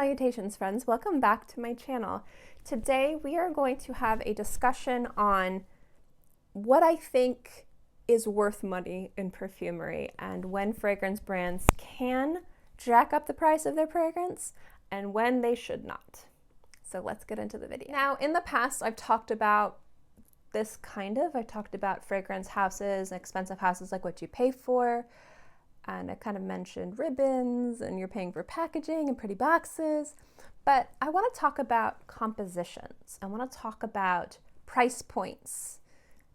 Salutations, friends. Welcome back to my channel. Today we are going to have a discussion on what I think is worth money in perfumery and when fragrance brands can jack up the price of their fragrance and when they should not. So let's get into the video. Now, in the past, I've talked about this I talked about fragrance houses and expensive houses, like what you pay for. And I kind of mentioned ribbons and you're paying for packaging and pretty boxes. But I want to talk about compositions. I want to talk about price points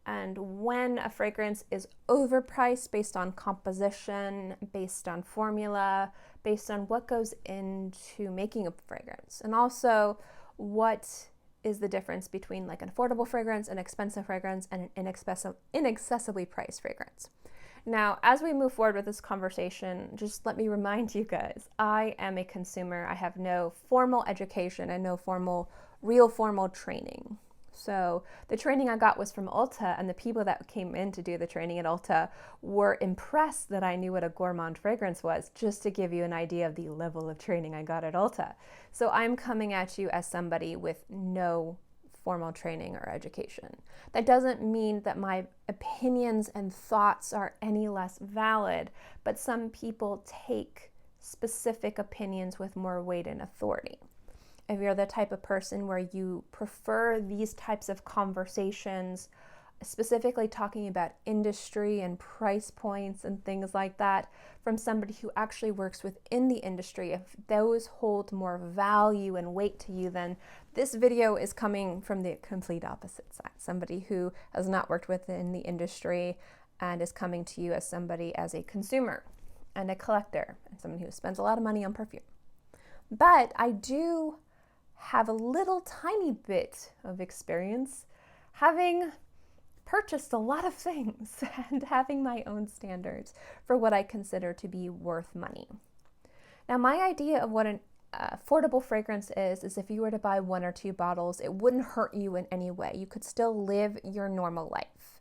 and when a fragrance is overpriced based on composition, based on formula, based on what goes into making a fragrance. And also what is the difference between like an affordable fragrance, an expensive fragrance, and an inaccessibly priced fragrance. Now, as we move forward with this conversation, just let me remind you guys, I am a consumer. I have no formal education and no real formal training. So the training I got was from Ulta, and the people that came in to do the training at Ulta were impressed that I knew what a gourmand fragrance was, just to give you an idea of the level of training I got at Ulta. So I'm coming at you as somebody with no formal training or education. That doesn't mean that my opinions and thoughts are any less valid, but some people take specific opinions with more weight and authority. If you're the type of person where you prefer these types of conversations, specifically talking about industry and price points and things like that, from somebody who actually works within the industry, if those hold more value and weight to you, then this video is coming from the complete opposite side. Somebody who has not worked within the industry and is coming to you as somebody, as a consumer and a collector and someone who spends a lot of money on perfume. But I do have a little tiny bit of experience having purchased a lot of things and having my own standards for what I consider to be worth money. Now, my idea of what an affordable fragrance is if you were to buy 1 or 2 bottles, it wouldn't hurt you in any way. You could still live your normal life.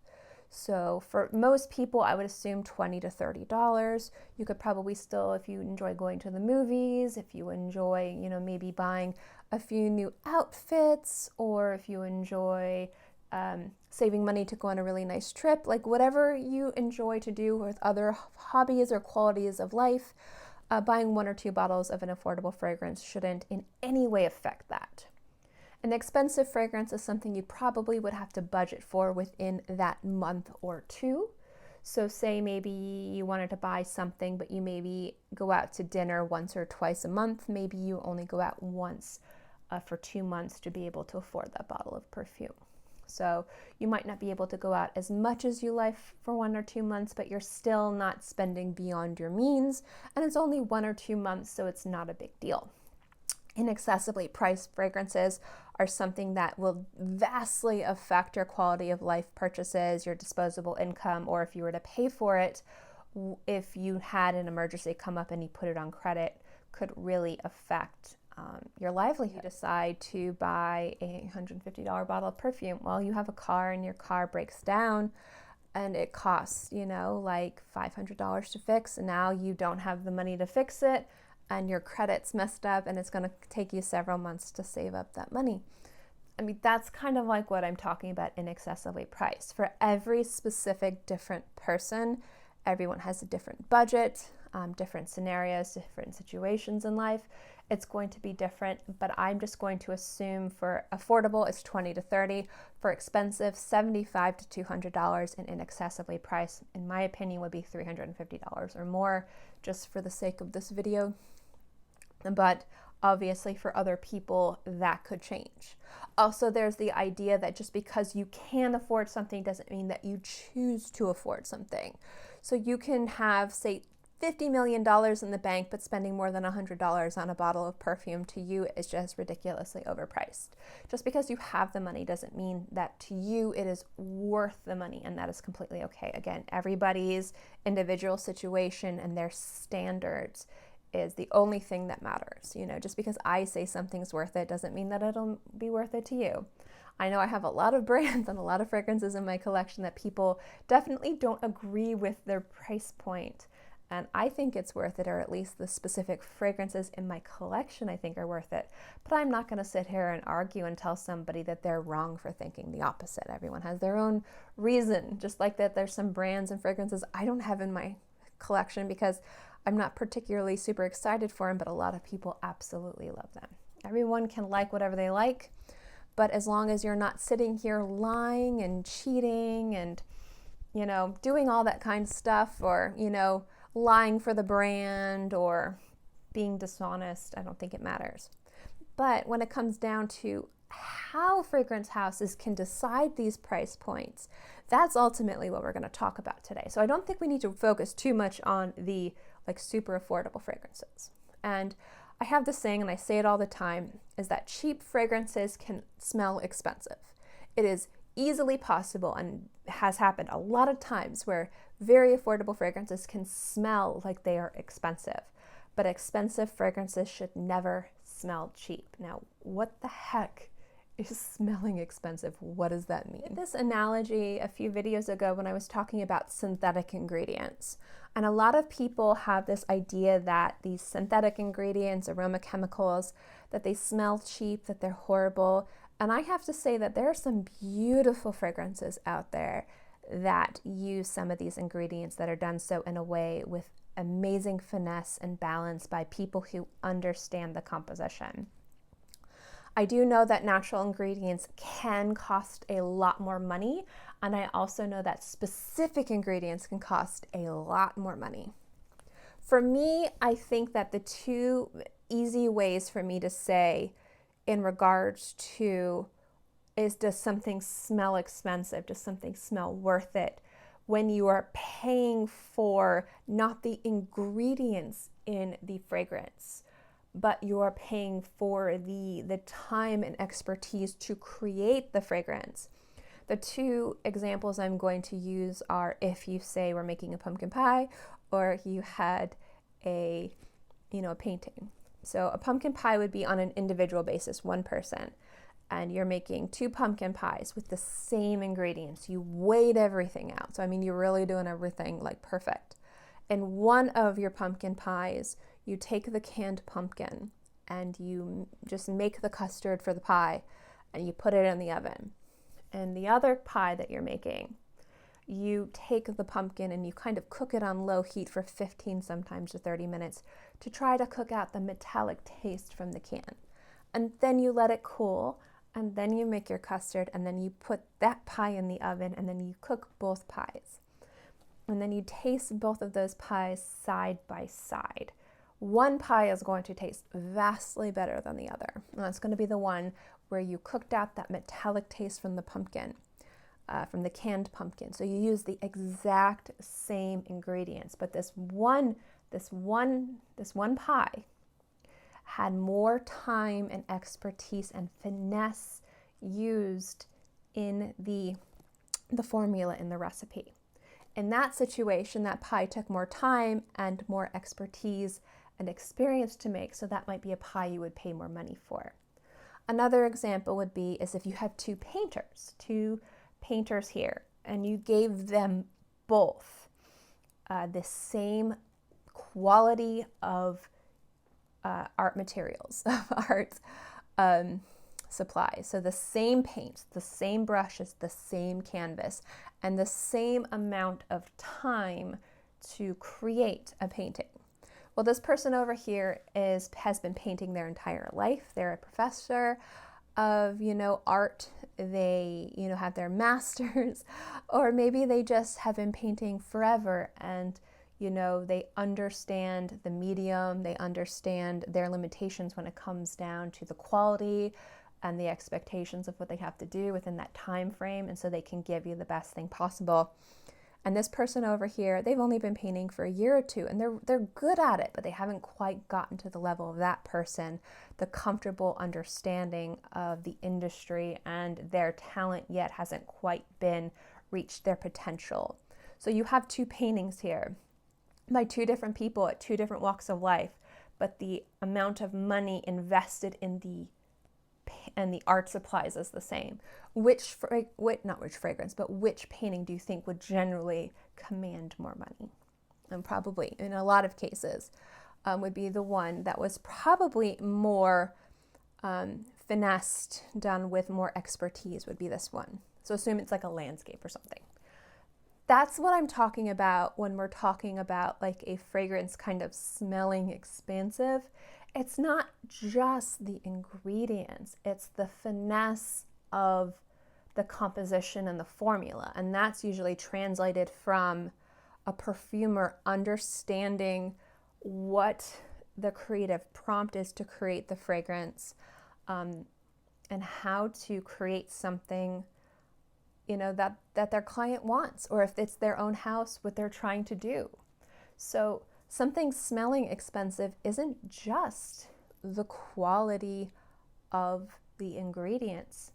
So for most people, I would assume $20 to $30. You could probably still, if you enjoy going to the movies, if you enjoy, maybe buying a few new outfits, or if you enjoy saving money to go on a really nice trip, like whatever you enjoy to do with other hobbies or qualities of life, buying 1 or 2 bottles of an affordable fragrance shouldn't in any way affect that. An expensive fragrance is something you probably would have to budget for within that month or two. So say maybe you wanted to buy something, but you maybe go out to dinner once or twice a month. Maybe you only go out once for 2 months to be able to afford that bottle of perfume. So you might not be able to go out as much as you like for 1 or 2 months, but you're still not spending beyond your means. And it's only 1 or 2 months, so it's not a big deal. Inaccessibly priced fragrances are something that will vastly affect your quality of life purchases, your disposable income, or if you were to pay for it, if you had an emergency come up and you put it on credit, could really affect your livelihood. You decide to buy a $150 bottle of perfume. Well, you have a car and your car breaks down and it costs, like $500 to fix, and now you don't have the money to fix it and your credit's messed up and it's going to take you several months to save up that money. I mean, that's kind of like what I'm talking about inaccessibly priced. For every specific different person, everyone has a different budget, different scenarios, different situations in life. It's going to be different, but I'm just going to assume for affordable, it's $20 to $30. For expensive, $75 to $200, and inaccessibly priced, in my opinion, would be $350 or more, just for the sake of this video. But obviously for other people, that could change. Also, there's the idea that just because you can afford something doesn't mean that you choose to afford something. So you can have, say, $50 million in the bank, but spending more than $100 on a bottle of perfume to you is just ridiculously overpriced. Just because you have the money doesn't mean that to you it is worth the money, and that is completely okay. Again, everybody's individual situation and their standards is the only thing that matters. Just because I say something's worth it doesn't mean that it'll be worth it to you. I know I have a lot of brands and a lot of fragrances in my collection that people definitely don't agree with their price point. and I think it's worth it, or at least the specific fragrances in my collection I think are worth it. But I'm not going to sit here and argue and tell somebody that they're wrong for thinking the opposite. Everyone has their own reason, just like that there's some brands and fragrances I don't have in my collection because I'm not particularly super excited for them, but a lot of people absolutely love them. Everyone can like whatever they like, but as long as you're not sitting here lying and cheating and, you know, doing all that kind of stuff, or, you know, lying for the brand or being dishonest, I don't think it matters. But when it comes down to how fragrance houses can decide these price points, that's ultimately what we're going to talk about today. So I don't think we need to focus too much on the like super affordable fragrances. And I have this saying, and I say it all the time, is that cheap fragrances can smell expensive. It is easily possible and has happened a lot of times where very affordable fragrances can smell like they are expensive, but expensive fragrances should never smell cheap. Now, what the heck is smelling expensive? What does that mean? I did this analogy a few videos ago when I was talking about synthetic ingredients. And a lot of people have this idea that these synthetic ingredients, aroma chemicals, that they smell cheap, that they're horrible. And I have to say that there are some beautiful fragrances out there that use some of these ingredients that are done so in a way with amazing finesse and balance by people who understand the composition. I do know that natural ingredients can cost a lot more money, and I also know that specific ingredients can cost a lot more money. For me, I think that the two easy ways for me to say in regards to is, does something smell expensive? Does something smell worth it? When you are paying for not the ingredients in the fragrance, but you're paying for the time and expertise to create the fragrance. The two examples I'm going to use are if you say we're making a pumpkin pie, or you had a painting. So a pumpkin pie would be on an individual basis, one person, and you're making 2 pumpkin pies with the same ingredients. You weighed everything out. So I mean, you're really doing everything like perfect. In one of your pumpkin pies, you take the canned pumpkin and you just make the custard for the pie and you put it in the oven. And the other pie that you're making, you take the pumpkin and you kind of cook it on low heat for 15, sometimes to 30 minutes to try to cook out the metallic taste from the can. And then you let it cool, and then you make your custard, and then you put that pie in the oven, and then you cook both pies. And then you taste both of those pies side by side. One pie is going to taste vastly better than the other. And that's going to be the one where you cooked out that metallic taste from the pumpkin, from the canned pumpkin. So you use the exact same ingredients, but this one pie had more time and expertise and finesse used in the formula in the recipe. In that situation, that pie took more time and more expertise and experience to make, so that might be a pie you would pay more money for. Another example would be is if you had two painters here, and you gave them both the same quality of art materials, of art supplies. So the same paints, the same brushes, the same canvas, and the same amount of time to create a painting. Well, this person over here has been painting their entire life. They're a professor of, art. They, have their masters, or maybe they just have been painting forever and, they understand the medium, they understand their limitations when it comes down to the quality and the expectations of what they have to do within that time frame, and so they can give you the best thing possible. And this person over here, they've only been painting for a year or two, and they're good at it, but they haven't quite gotten to the level of that person, the comfortable understanding of the industry, and their talent yet hasn't quite been reached their potential. So you have two paintings here by two different people at two different walks of life, but the amount of money invested in the art supplies is the same. Which painting do you think would generally command more money? and probably in a lot of cases would be the one that was probably more finessed, done with more expertise, would be this one. So assume it's like a landscape or something. That's what I'm talking about when we're talking about like a fragrance kind of smelling expansive. It's not just the ingredients, it's the finesse of the composition and the formula. And that's usually translated from a perfumer understanding what the creative prompt is to create the fragrance, and how to create something, you know, that their client wants, or if it's their own house, what they're trying to do. So something smelling expensive isn't just the quality of the ingredients.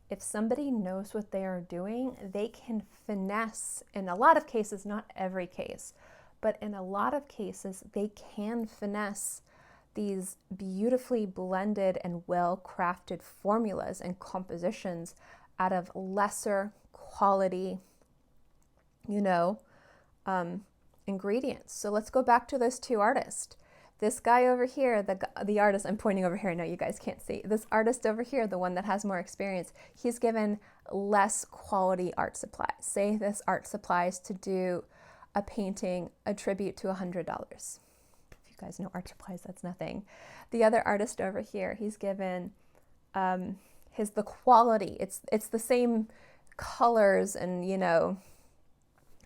If somebody knows what they are doing, they can finesse, in a lot of cases, not every case, but in a lot of cases, they can finesse these beautifully blended and well-crafted formulas and compositions out of lesser quality, you know, ingredients. So let's go back to those two artists. This guy over here, the artist, I'm pointing over here, I know you guys can't see. This artist over here, the one that has more experience, he's given less quality art supplies. Say this art supplies to do a painting, a tribute to $100. If you guys know art supplies, that's nothing. The other artist over here, he's given the quality. It's the same colors and, you know,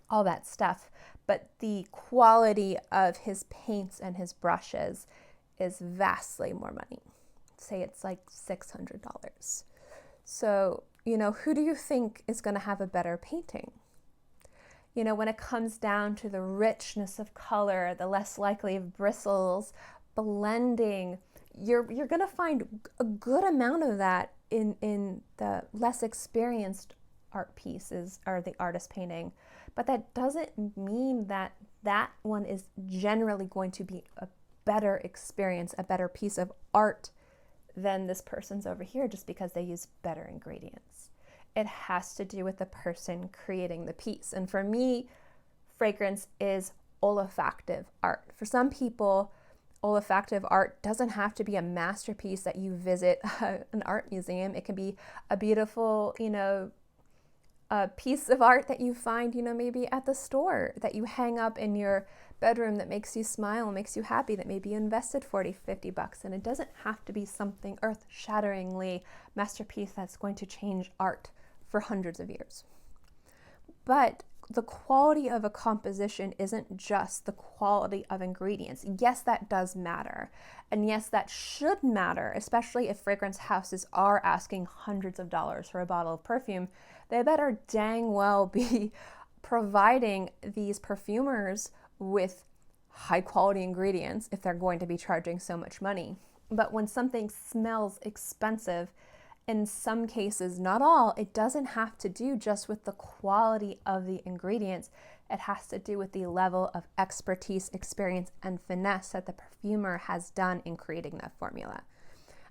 all that stuff, but the quality of his paints and his brushes is vastly more money. Say it's like $600. So, you know, who do you think is going to have a better painting? You know, when it comes down to the richness of color, the less likely of bristles, blending, you're going to find a good amount of that in the less experienced art pieces or the artist painting. But that doesn't mean that that one is generally going to be a better experience, a better piece of art than this person's over here just because they use better ingredients. It has to do with the person creating the piece. And for me, fragrance is olfactive art. For some people, olfactive art doesn't have to be a masterpiece that you visit an art museum. It can be a beautiful, you know, a piece of art that you find, you know, maybe at the store that you hang up in your bedroom that makes you smile, makes you happy, that maybe you invested $40, $50. And it doesn't have to be something earth-shatteringly masterpiece that's going to change art for hundreds of years. But the quality of a composition isn't just the quality of ingredients. Yes, that does matter. And yes, that should matter, especially if fragrance houses are asking hundreds of dollars for a bottle of perfume. They better dang well be providing these perfumers with high quality ingredients if they're going to be charging so much money. But when something smells expensive, in some cases, not all, it doesn't have to do just with the quality of the ingredients. It has to do with the level of expertise, experience, and finesse that the perfumer has done in creating that formula.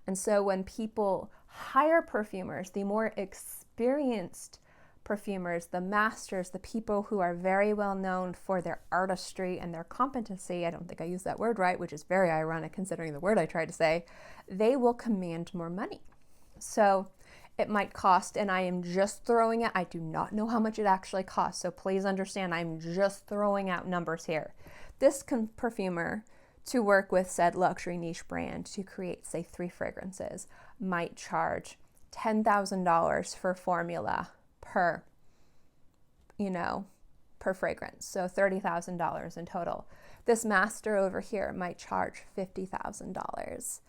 And so when people hire perfumers, the more experienced perfumers, the masters, the people who are very well known for their artistry and their competency, I don't think I used that word right, which is very ironic considering the word I tried to say, they will command more money. So it might cost, and I am just throwing it, I do not know how much it actually costs, so please understand I'm just throwing out numbers here. This perfumer, to work with said luxury niche brand to create, say, 3 fragrances, might charge $10,000 for formula per, you know, per fragrance, so $30,000 in total. This master over here might charge $50,000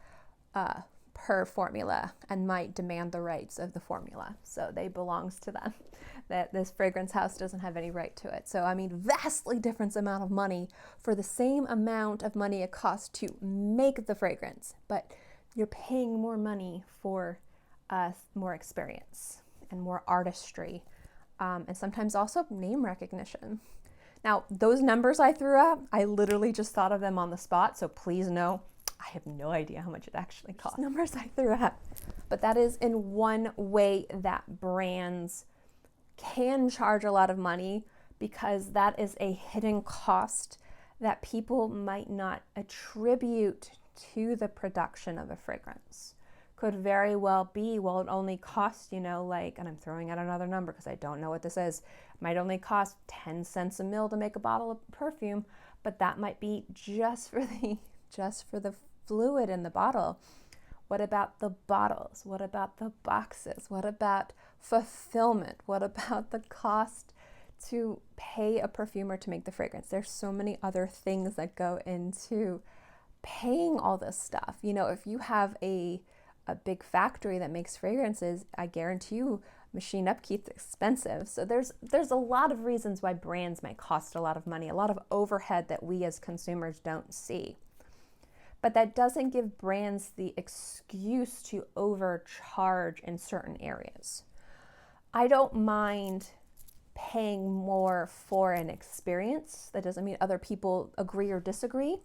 per formula and might demand the rights of the formula. So they belongs to them. That this fragrance house doesn't have any right to it. So I mean, vastly different amount of money for the same amount of money it costs to make the fragrance, but you're paying more money for more experience and more artistry, and sometimes also name recognition. Now, those numbers I threw out, I literally just thought of them on the spot, so please know I have no idea how much it actually costs. Numbers I threw out. But that is in one way that brands can charge a lot of money because that is a hidden cost that people might not attribute to the production of a fragrance. Could very well be, well, it only costs, like, and I'm throwing out another number because I don't know what this is, it might only cost 10 cents a mil to make a bottle of perfume, but that might be just for the fluid in the bottle. What about the bottles? What about the boxes? What about fulfillment? What about the cost to pay a perfumer to make the fragrance? There's so many other things that go into paying all this stuff. If you have a big factory that makes fragrances, I guarantee you machine upkeep's expensive. So there's a lot of reasons why brands might cost a lot of money, a lot of overhead that we as consumers don't see. But that doesn't give brands the excuse to overcharge in certain areas. I don't mind paying more for an experience. That doesn't mean other people agree or disagree.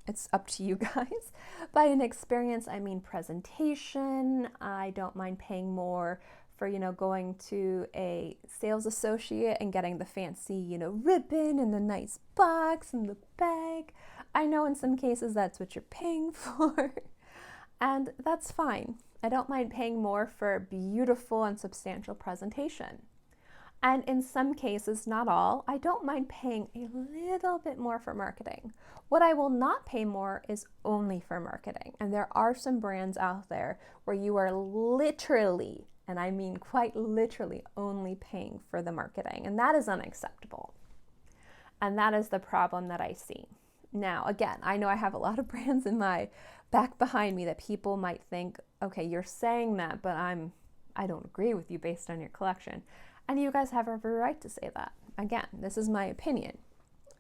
It's up to you guys. By an experience, I mean presentation. I don't mind paying more for, going to a sales associate and getting the fancy, ribbon and the nice box and the bag. I know in some cases that's what you're paying for, and that's fine. I don't mind paying more for a beautiful and substantial presentation. And in some cases, not all, I don't mind paying a little bit more for marketing. What I will not pay more is only for marketing. And there are some brands out there where you are literally, and I mean quite literally, only paying for the marketing. And that is unacceptable. And that is the problem that I see. Now, again, I know I have a lot of brands in my back behind me that people might think, okay, you're saying that, but I don't agree with you based on your collection. And you guys have every right to say that. Again, this is my opinion.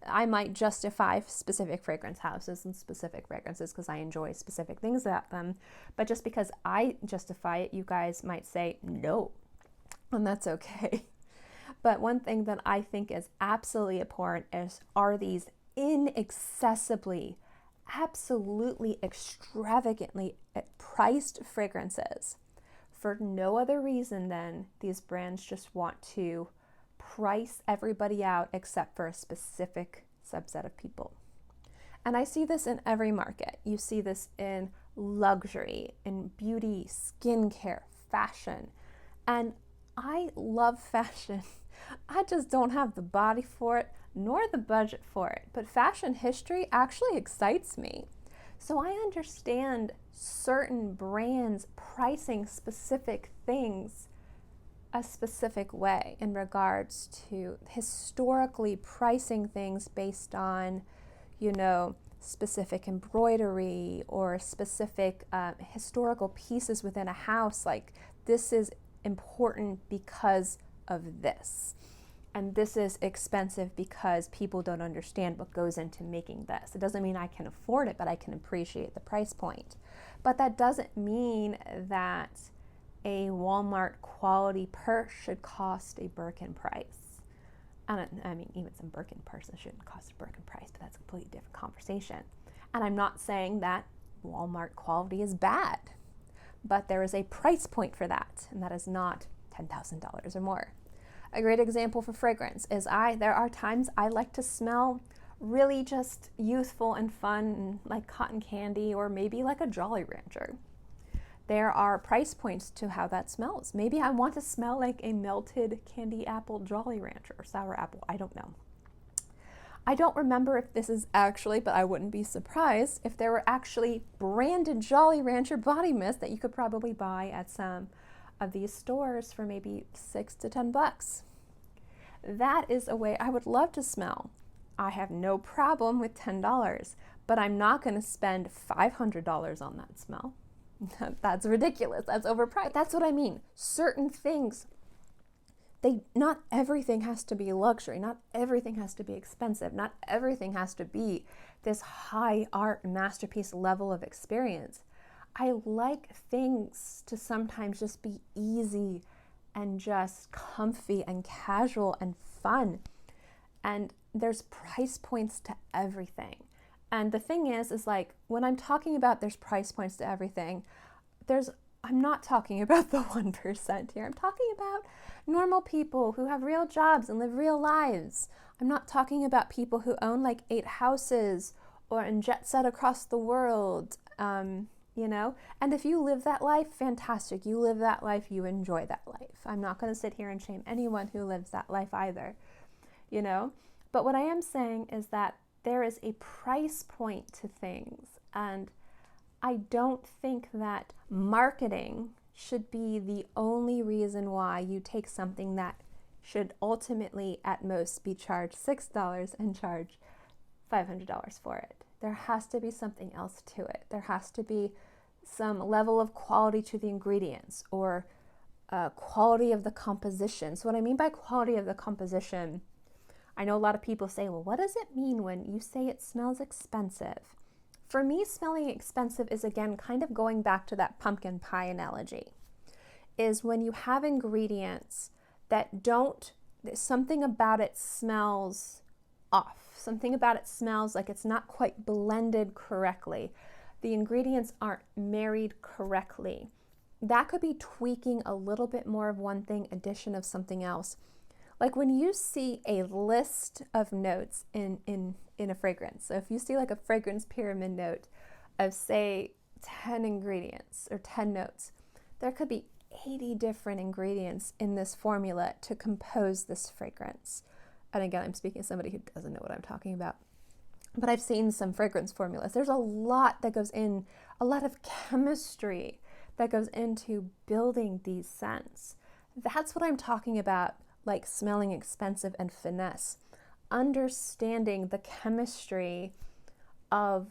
I might justify specific fragrance houses and specific fragrances because I enjoy specific things about them. But just because I justify it, you guys might say no. And that's okay. But one thing that I think is absolutely important are these inaccessibly, absolutely extravagantly priced fragrances. For no other reason than these brands just want to price everybody out except for a specific subset of people. And I see this in every market. You see this in luxury, in beauty, skincare, fashion. And I love fashion. I just don't have the body for it, nor the budget for it. But fashion history actually excites me. So I understand certain brands pricing specific things a specific way in regards to historically pricing things based on, specific embroidery or specific historical pieces within a house. Like, this is important because of this. And this is expensive because people don't understand what goes into making this. It doesn't mean I can afford it, but I can appreciate the price point. But that doesn't mean that a Walmart quality purse should cost a Birkin price. And I mean, even some Birkin purses shouldn't cost a Birkin price, but that's a completely different conversation. And I'm not saying that Walmart quality is bad, but there is a price point for that, and that is not $10,000 or more. A great example for fragrance is there are times I like to smell really just youthful and fun, like cotton candy or maybe like a Jolly Rancher. There are price points to how that smells. Maybe I want to smell like a melted candy apple Jolly Rancher or sour apple. I don't know. I don't remember if this is actually, but I wouldn't be surprised if there were actually branded Jolly Rancher body mist that you could probably buy at some of these stores for maybe $6 to $10. That is a way I would love to smell. I have no problem with $10, but I'm not going to spend $500 on that smell. That's ridiculous. That's overpriced. That's what I mean. Certain things, not everything has to be luxury. Not everything has to be expensive. Not everything has to be this high art masterpiece level of experience. I like things to sometimes just be easy and just comfy and casual and fun. And there's price points to everything. And the thing is like, when I'm talking about there's price points to everything, I'm not talking about the 1% here. I'm talking about normal people who have real jobs and live real lives. I'm not talking about people who own like 8 houses or in jet set across the world, you know? And if you live that life, fantastic. You live that life, you enjoy that life. I'm not going to sit here and shame anyone who lives that life either, you know? But what I am saying is that there is a price point to things, and I don't think that marketing should be the only reason why you take something that should ultimately at most be charged $6 and charge $500 for it. There has to be something else to it. There has to be some level of quality to the ingredients, or quality of the composition. So what I mean by quality of the composition, I know a lot of people say, well, what does it mean when you say it smells expensive? For me, smelling expensive is, again, kind of going back to that pumpkin pie analogy, is when you have ingredients that don't, something about it smells off. Something about it smells like it's not quite blended correctly. The ingredients aren't married correctly. That could be tweaking a little bit more of one thing, addition of something else. Like when you see a list of notes in a fragrance, so if you see like a fragrance pyramid note of say 10 ingredients or 10 notes, there could be 80 different ingredients in this formula to compose this fragrance. And again, I'm speaking to somebody who doesn't know what I'm talking about. But I've seen some fragrance formulas. There's a lot that goes in, a lot of chemistry that goes into building these scents. That's what I'm talking about, like smelling expensive and finesse. Understanding the chemistry of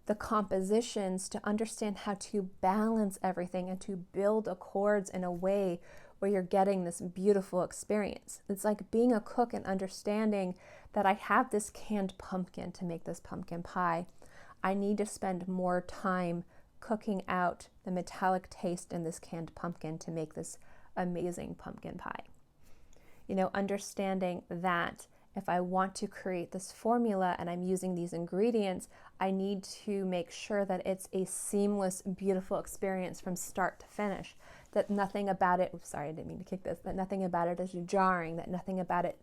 the compositions to understand how to balance everything and to build accords in a way where you're getting this beautiful experience. It's like being a cook and understanding that I have this canned pumpkin to make this pumpkin pie. I need to spend more time cooking out the metallic taste in this canned pumpkin to make this amazing pumpkin pie. You know, understanding that if I want to create this formula and I'm using these ingredients, I need to make sure that it's a seamless, beautiful experience from start to finish. That nothing about it, oops, sorry, I didn't mean to kick this, that nothing about it is jarring, that nothing about it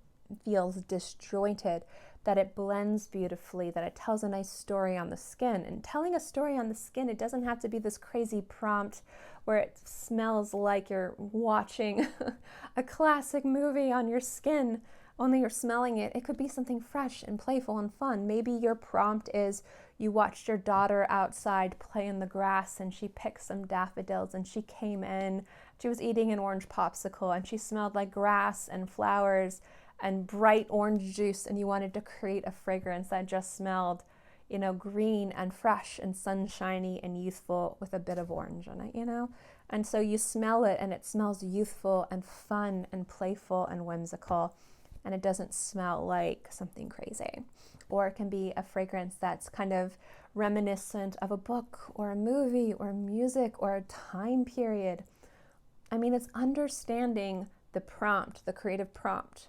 feels disjointed, that it blends beautifully, that it tells a nice story on the skin. And telling a story on the skin, it doesn't have to be this crazy prompt where it smells like you're watching a classic movie on your skin, only you're smelling it. It could be something fresh and playful and fun. Maybe your prompt is you watched your daughter outside play in the grass and she picked some daffodils and she came in, she was eating an orange popsicle and she smelled like grass and flowers and bright orange juice, and you wanted to create a fragrance that just smelled, you know, green and fresh and sunshiny and youthful with a bit of orange in it, you know? And so you smell it and it smells youthful and fun and playful and whimsical, and it doesn't smell like something crazy. Or it can be a fragrance that's kind of reminiscent of a book or a movie or music or a time period. I mean, it's understanding the prompt, the creative prompt,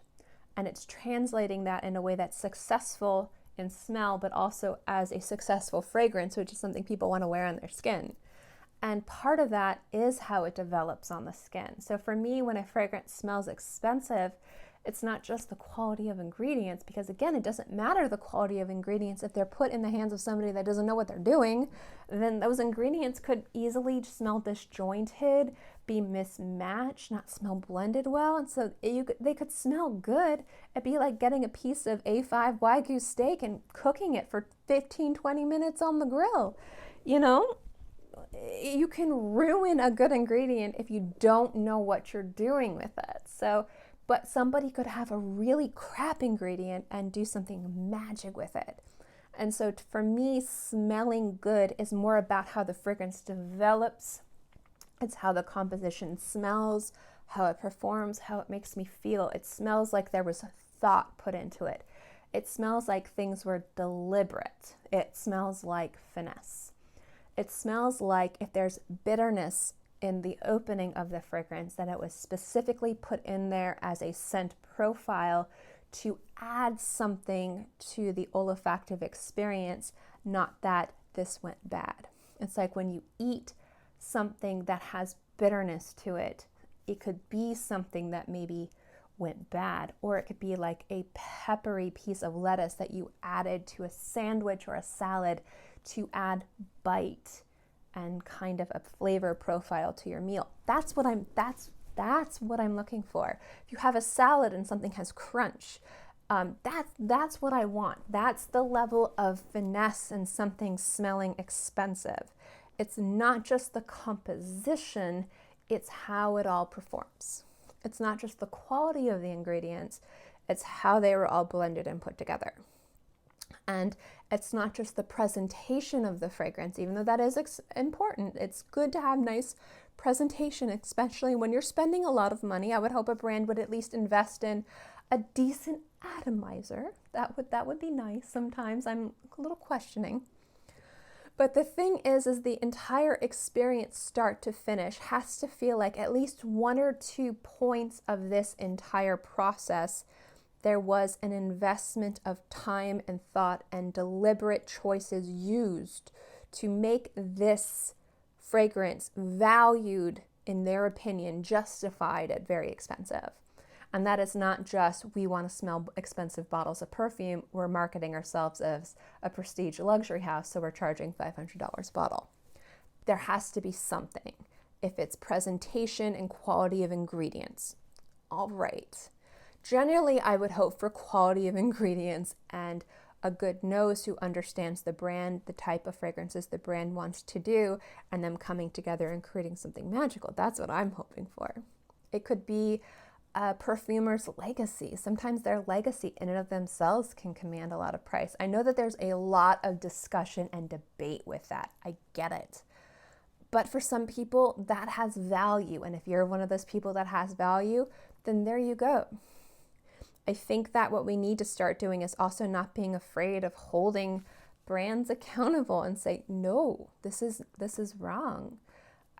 and it's translating that in a way that's successful in smell, but also as a successful fragrance, which is something people want to wear on their skin. And part of that is how it develops on the skin. So for me, when a fragrance smells expensive, it's not just the quality of ingredients, because again, it doesn't matter the quality of ingredients. If they're put in the hands of somebody that doesn't know what they're doing, then those ingredients could easily smell disjointed, be mismatched, not smell blended well. And so they could smell good. It'd be like getting a piece of A5 Wagyu steak and cooking it for 15, 20 minutes on the grill. You know, you can ruin a good ingredient if you don't know what you're doing with it. But somebody could have a really crap ingredient and do something magic with it. And so for me, smelling good is more about how the fragrance develops. It's how the composition smells, how it performs, how it makes me feel. It smells like there was thought put into it. It smells like things were deliberate. It smells like finesse. It smells like if there's bitterness in the opening of the fragrance, that it was specifically put in there as a scent profile to add something to the olfactive experience, not that this went bad. It's like when you eat something that has bitterness to it, it could be something that maybe went bad. Or it could be like a peppery piece of lettuce that you added to a sandwich or a salad to add bite and kind of a flavor profile to your meal. That's what I'm looking for. If you have a salad and something has crunch, that's what I want. That's the level of finesse and something smelling expensive. It's not just the composition, it's how it all performs. It's not just the quality of the ingredients, it's how they were all blended and put together. And it's not just the presentation of the fragrance, even though that is important. It's good to have nice presentation, especially when you're spending a lot of money. I would hope a brand would at least invest in a decent atomizer. That would be nice. Sometimes I'm a little questioning. But the thing is the entire experience, start to finish, has to feel like at least 1 or 2 points of this entire process, there was an investment of time and thought and deliberate choices used to make this fragrance valued, in their opinion, justified at very expensive. And that is not just, we want to smell expensive bottles of perfume. We're marketing ourselves as a prestige luxury house, so we're charging $500 a bottle. There has to be something. If it's presentation and quality of ingredients, all right. Generally, I would hope for quality of ingredients and a good nose who understands the brand, the type of fragrances the brand wants to do, and them coming together and creating something magical. That's what I'm hoping for. It could be a perfumer's legacy. Sometimes their legacy in and of themselves can command a lot of price. I know that there's a lot of discussion and debate with that. I get it. But for some people, that has value. And if you're one of those people that has value, then there you go. I think that what we need to start doing is also not being afraid of holding brands accountable and say, no, this is wrong.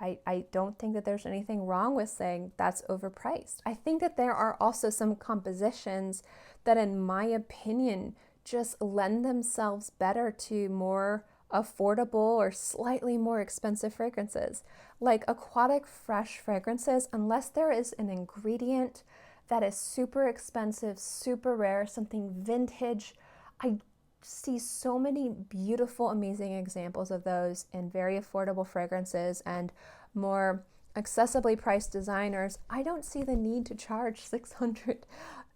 I don't think that there's anything wrong with saying that's overpriced. I think that there are also some compositions that, in my opinion, just lend themselves better to more affordable or slightly more expensive fragrances. Like aquatic fresh fragrances, unless there is an ingredient that is super expensive, super rare, something vintage, I see so many beautiful, amazing examples of those in very affordable fragrances and more accessibly priced designers. I don't see the need to charge $600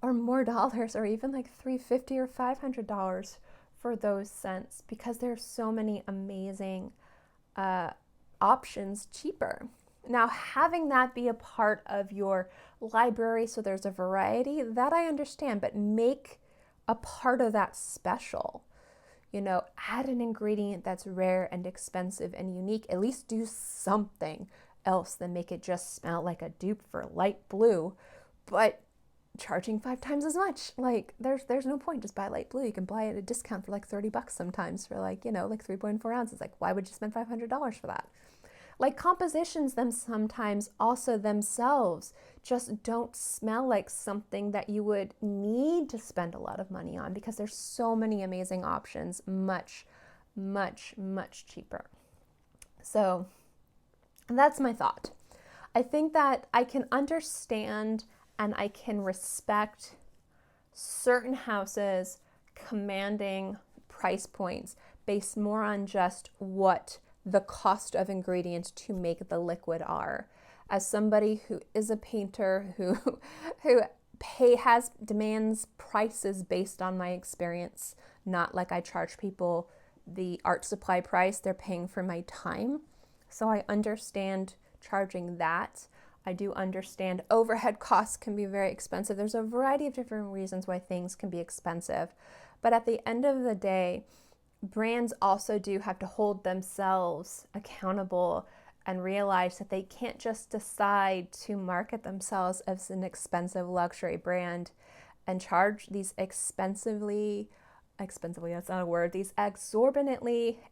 or more dollars, or even like $350 or $500 for those scents, because there's so many amazing options cheaper. Now, having that be a part of your library so there's a variety, that I understand, but make a part of that special. Add an ingredient that's rare and expensive and unique. At least do something else than make it just smell like a dupe for light blue, but charging 5 times as much. Like there's no point. Just buy light blue. You can buy it at a discount for like $30 sometimes for like 3.4 ounces. Like, why would you spend $500 for that? Like compositions, them sometimes also themselves just don't smell like something that you would need to spend a lot of money on, because there's so many amazing options, much, much, much cheaper. So that's my thought. I think that I can understand and I can respect certain houses commanding price points based more on just what the cost of ingredients to make the liquid are. As somebody who is a painter, who demands prices based on my experience, not like I charge people the art supply price, they're paying for my time. So I understand charging that. I do understand overhead costs can be very expensive. There's a variety of different reasons why things can be expensive. But at the end of the day, brands also do have to hold themselves accountable and realize that they can't just decide to market themselves as an expensive luxury brand and charge these exorbitantly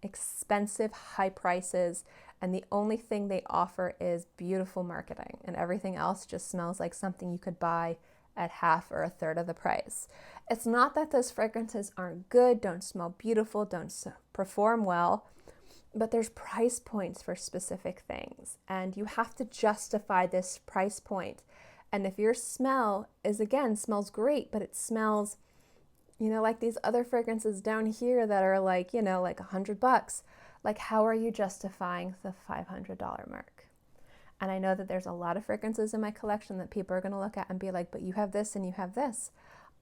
expensive high prices, and the only thing they offer is beautiful marketing, and everything else just smells like something you could buy at half or a third of the price. It's not that those fragrances aren't good, don't smell beautiful, don't perform well, but there's price points for specific things, and you have to justify this price point. And if your smell is, again, smells great, but it smells, you know, like these other fragrances down here that are like, you know, like $100, like how are you justifying the $500 mark? And I know that there's a lot of fragrances in my collection that people are going to look at and be like, but you have this and you have this.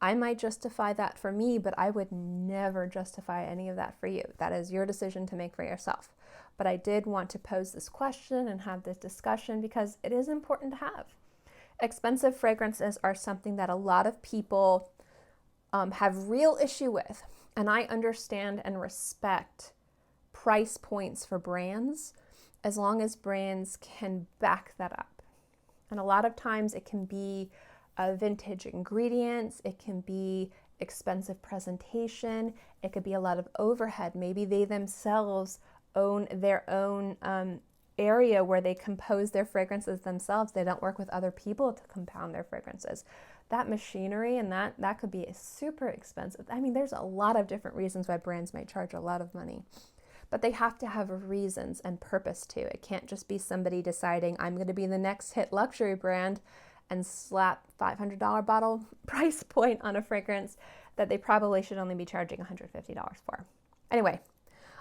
I might justify that for me, but I would never justify any of that for you. That is your decision to make for yourself. But I did want to pose this question and have this discussion because it is important to have. Expensive fragrances are something that a lot of people have real issue with. And I understand and respect price points for brands as long as brands can back that up. And a lot of times it can be vintage ingredients, it can be expensive presentation, it could be a lot of overhead. Maybe they themselves own their own area where they compose their fragrances themselves. They don't work with other people to compound their fragrances. That machinery and that could be super expensive. I mean, there's a lot of different reasons why brands might charge a lot of money. But they have to have reasons and purpose too. It can't just be somebody deciding, I'm going to be the next hit luxury brand and slap $500 bottle price point on a fragrance that they probably should only be charging $150 for. Anyway,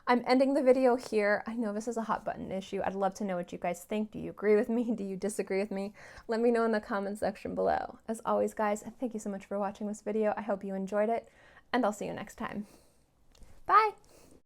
I'm ending the video here. I know this is a hot button issue. I'd love to know what you guys think. Do you agree with me? Do you disagree with me? Let me know in the comment section below. As always, guys, thank you so much for watching this video. I hope you enjoyed it, and I'll see you next time. Bye!